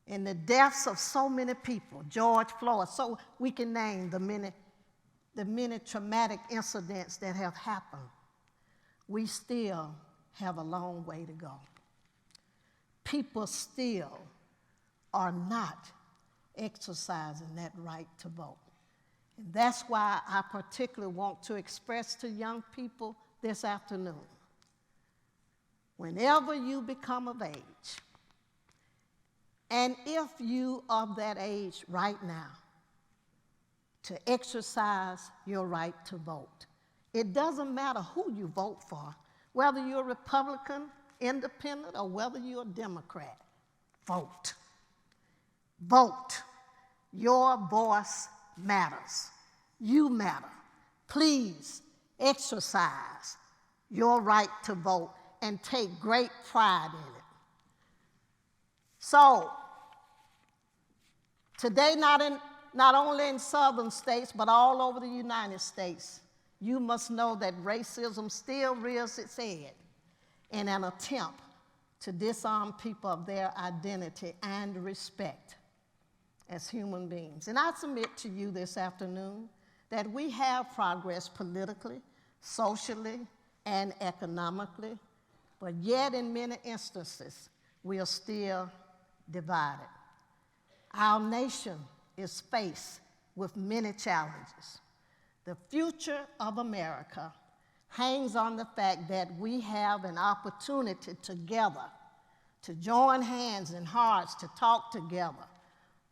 in the deaths of so many people, George Floyd, so we can name the many traumatic incidents that have happened, we still have a long way to go. People still are not exercising that right to vote. And that's why I particularly want to express to young people this afternoon, whenever you become of age, and if you are of that age right now, to exercise your right to vote. It doesn't matter who you vote for, whether you're a Republican, Independent, or whether you're a Democrat, vote. Vote. Your voice matters. You matter. Please exercise your right to vote and take great pride in it. So, today, not only in southern states, but all over the United States, you must know that racism still rears its head in an attempt to disarm people of their identity and respect as human beings. And I submit to you this afternoon that we have progress politically, socially, and economically, but yet in many instances, we are still divided. Our nation is faced with many challenges. The future of America hangs on the fact that we have an opportunity together to join hands and hearts, to talk together,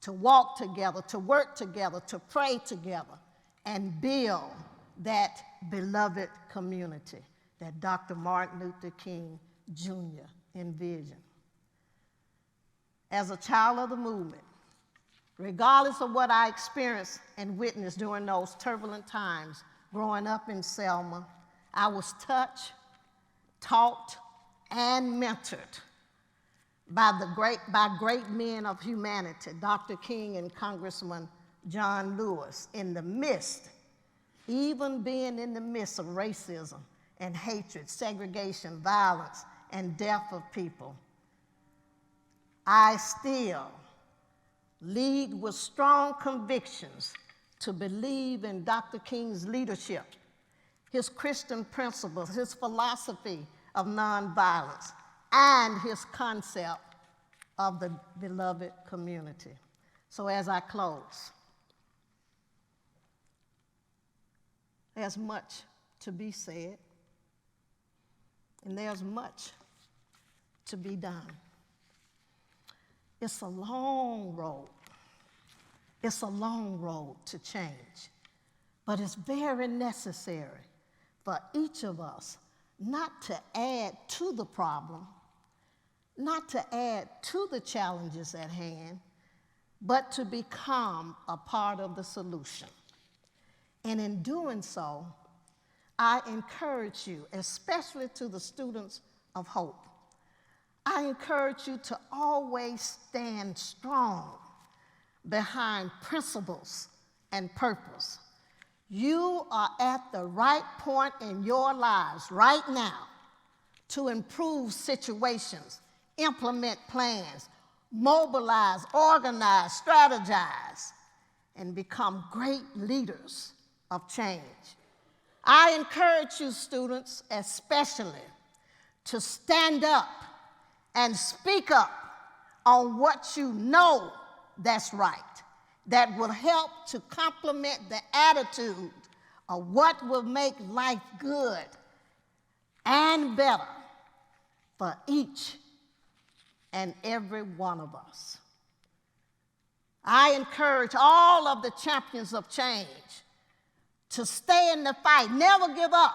to walk together, to work together, to pray together, and build that beloved community that Dr. Martin Luther King Jr. envisioned. As a child of the movement, regardless of what I experienced and witnessed during those turbulent times growing up in Selma, I was touched, taught, and mentored by great men of humanity, Dr. King and Congressman John Lewis, even being in the midst of racism and hatred, segregation, violence, and death of people. I still lead with strong convictions to believe in Dr. King's leadership, his Christian principles, his philosophy of nonviolence, and his concept of the beloved community. So as I close, there's much to be said, and there's much to be done. It's a long road. It's a long road to change, but it's very necessary for each of us not to add to the problem, not to add to the challenges at hand, but to become a part of the solution. And in doing so, I encourage you, especially to the students of Hope, I encourage you to always stand strong behind principles and purpose. You are at the right point in your lives right now to improve situations, implement plans, mobilize, organize, strategize, and become great leaders of change. I encourage you, students, especially, to stand up and speak up on what you know that's right, that will help to complement the attitude of what will make life good and better for each and every one of us. I encourage all of the champions of change to stay in the fight, never give up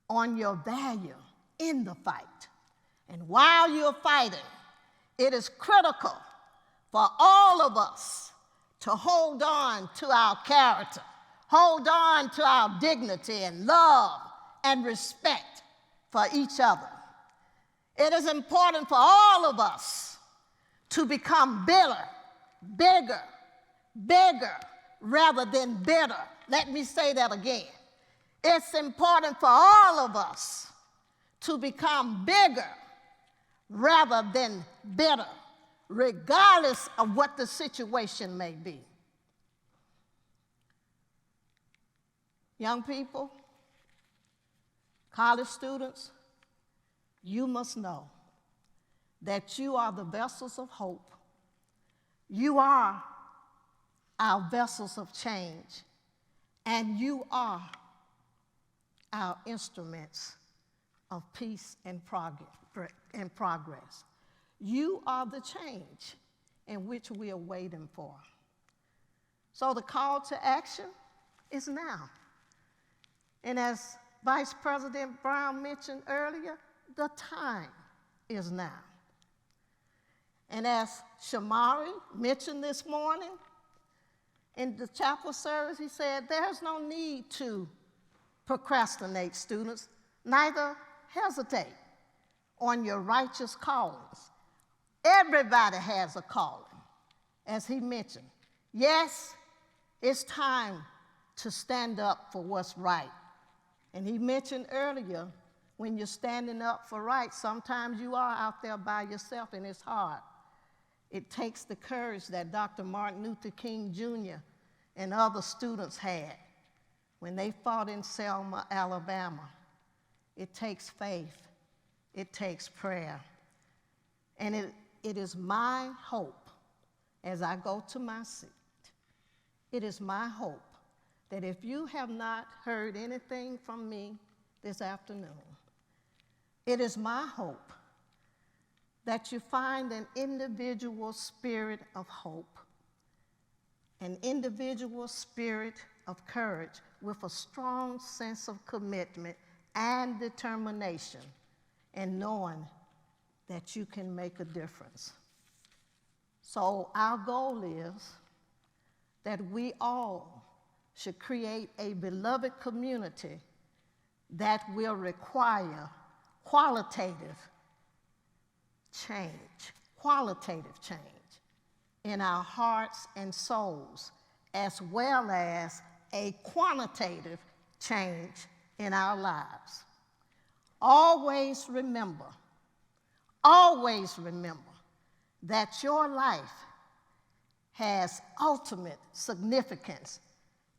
on your value in the fight. And while you're fighting, it is critical for all of us to hold on to our character, hold on to our dignity and love and respect for each other. It is important for all of us to become bigger, rather than bitter. Let me say that again. It's important for all of us to become bigger rather than bitter, regardless of what the situation may be. Young people, college students, you must know that you are the vessels of hope. You are our vessels of change, and you are our instruments of peace and progress. You are the change in which we are waiting for. So the call to action is now. And as Vice President Brown mentioned earlier, the time is now. And as Shamari mentioned this morning in the chapel service, he said, there's no need to procrastinate, students, neither hesitate on your righteous callings. Everybody has a calling, as he mentioned. Yes, it's time to stand up for what's right. And he mentioned earlier, when you're standing up for right, sometimes you are out there by yourself and it's hard. It takes the courage that Dr. Martin Luther King Jr. and other students had when they fought in Selma, Alabama. It takes faith. It takes prayer. And it is my hope as I go to my seat, it is my hope that if you have not heard anything from me this afternoon, it is my hope that you find an individual spirit of hope, an individual spirit of courage with a strong sense of commitment and determination, and knowing that you can make a difference. So our goal is that we all should create a beloved community that will require qualitative change in our hearts and souls, as well as a quantitative change in our lives. Always remember that your life has ultimate significance,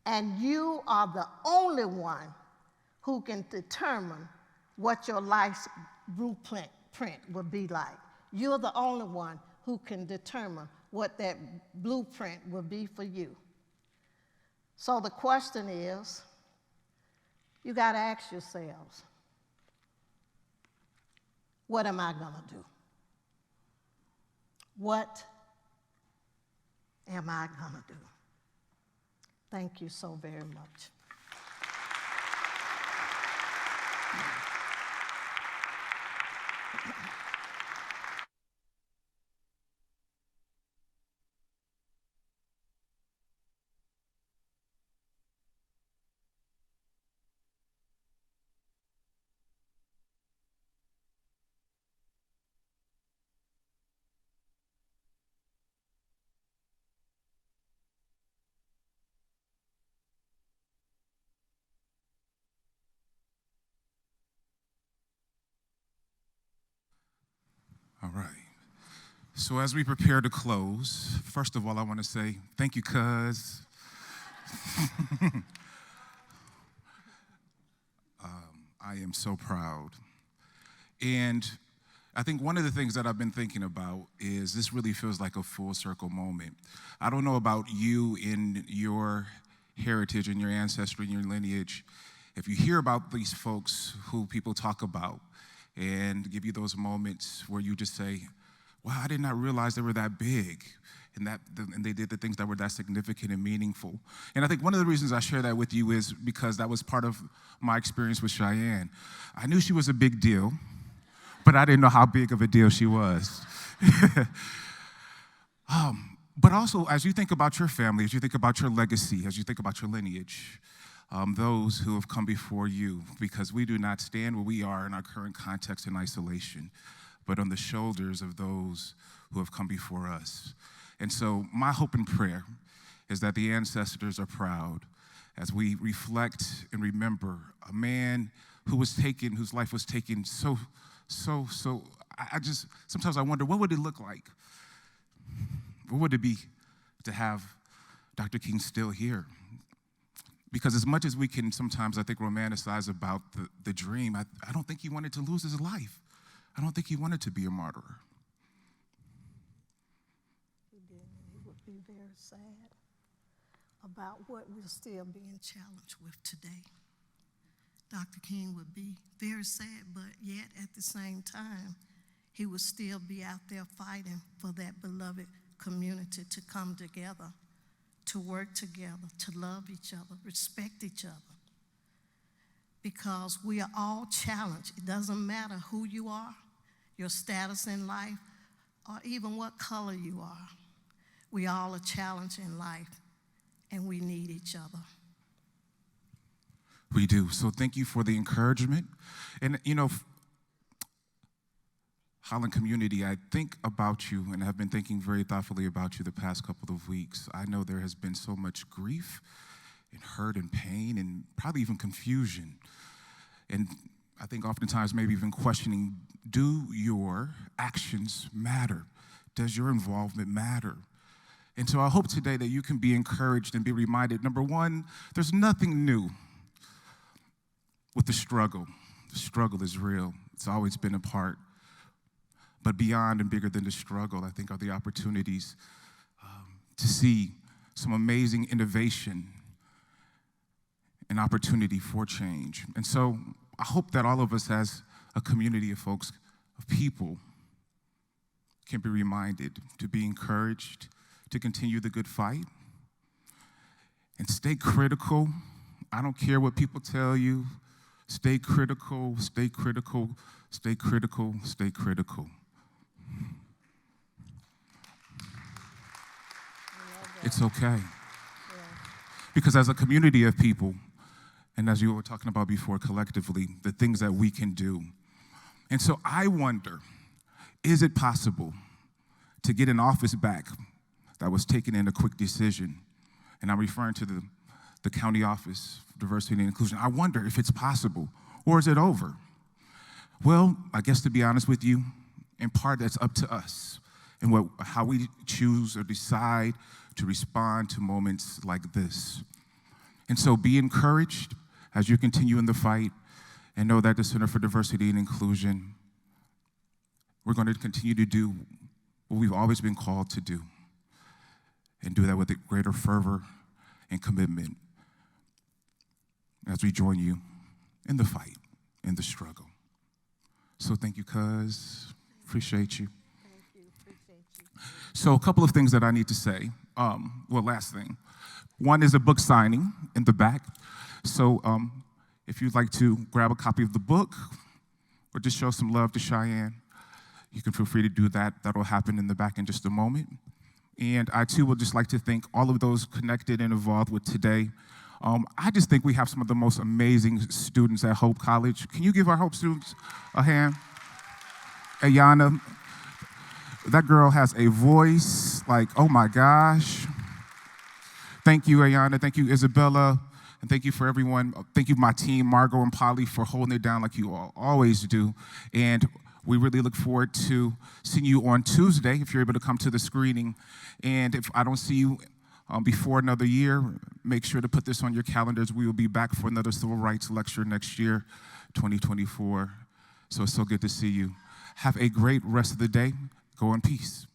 and you are the only one who can determine what your life's blueprint will be like. You're the only one who can determine what that blueprint will be for you. So the question is, you got to ask yourselves, what am I going to do? What am I going to do? Thank you so very much. All right. So as we prepare to close, first of all, I want to say thank you, cuz. I am so proud. And I think one of the things that I've been thinking about is this really feels like a full circle moment. I don't know about you in your heritage and your ancestry and your lineage. If you hear about these folks who people talk about and give you those moments where you just say, wow, I did not realize they were that big and they did the things that were that significant and meaningful. And I think one of the reasons I share that with you is because that was part of my experience with Sheyann. I knew she was a big deal, but I didn't know how big of a deal she was. But also, as you think about your family, as you think about your legacy, as you think about your lineage, those who have come before you, because we do not stand where we are in our current context in isolation, but on the shoulders of those who have come before us. And so my hope and prayer is that the ancestors are proud as we reflect and remember a man who was taken, whose life was taken I just, sometimes I wonder, what would it look like? What would it be to have Dr. King still here? Because as much as we can sometimes, I think, romanticize about the dream, I don't think he wanted to lose his life. I don't think he wanted to be a martyr. He did. He would be very sad about what we're still being challenged with today. Dr. King would be very sad, but yet at the same time, he would still be out there fighting for that beloved community to come together, to work together, to love each other, respect each other. Because we are all challenged. It doesn't matter who you are, your status in life, or even what color you are. We all are challenged in life, and we need each other. We do. So thank you for the encouragement. And, you know, Holland community, I think about you and have been thinking very thoughtfully about you the past couple of weeks. I know there has been so much grief and hurt and pain and probably even confusion. And I think oftentimes maybe even questioning, do your actions matter? Does your involvement matter? And so I hope today that you can be encouraged and be reminded, number one, there's nothing new with the struggle. The struggle is real. It's always been a part. But beyond and bigger than the struggle, I think, are the opportunities to see some amazing innovation and opportunity for change. And so I hope that all of us as a community of folks, of people, can be reminded to be encouraged to continue the good fight and stay critical. I don't care what people tell you. Stay critical, stay critical, stay critical, stay critical. It's okay. Because as a community of people, and as you were talking about before, collectively, the things that we can do. And so I wonder, is it possible to get an office back that was taken in a quick decision? And I'm referring to the county office of diversity and inclusion. I wonder if it's possible, or is it over? Well, I guess to be honest with you, in part that's up to us and how we choose or decide to respond to moments like this. And so be encouraged as you continue in the fight, and know that the Center for Diversity and Inclusion, we're going to continue to do what we've always been called to do, and do that with a greater fervor and commitment as we join you in the fight, in the struggle. So thank you, cuz. Appreciate you. Thank you. Appreciate you. So a couple of things that I need to say. Well, last thing. One is a book signing in the back. So if you'd like to grab a copy of the book or just show some love to Sheyann, you can feel free to do that. That'll happen in the back in just a moment. And I, too, would just like to thank all of those connected and involved with today. I just think we have some of the most amazing students at Hope College. Can you give our Hope students a hand? Ayana, that girl has a voice like, oh my gosh. Thank you, Ayana. Thank you, Isabella. And thank you for everyone. Thank you, my team, Margot and Polly, for holding it down like you all always do. And we really look forward to seeing you on Tuesday, if you're able to come to the screening. And if I don't see you before another year, make sure to put this on your calendars. We will be back for another civil rights lecture next year, 2024. So it's so good to see you. Have a great rest of the day. Go in peace.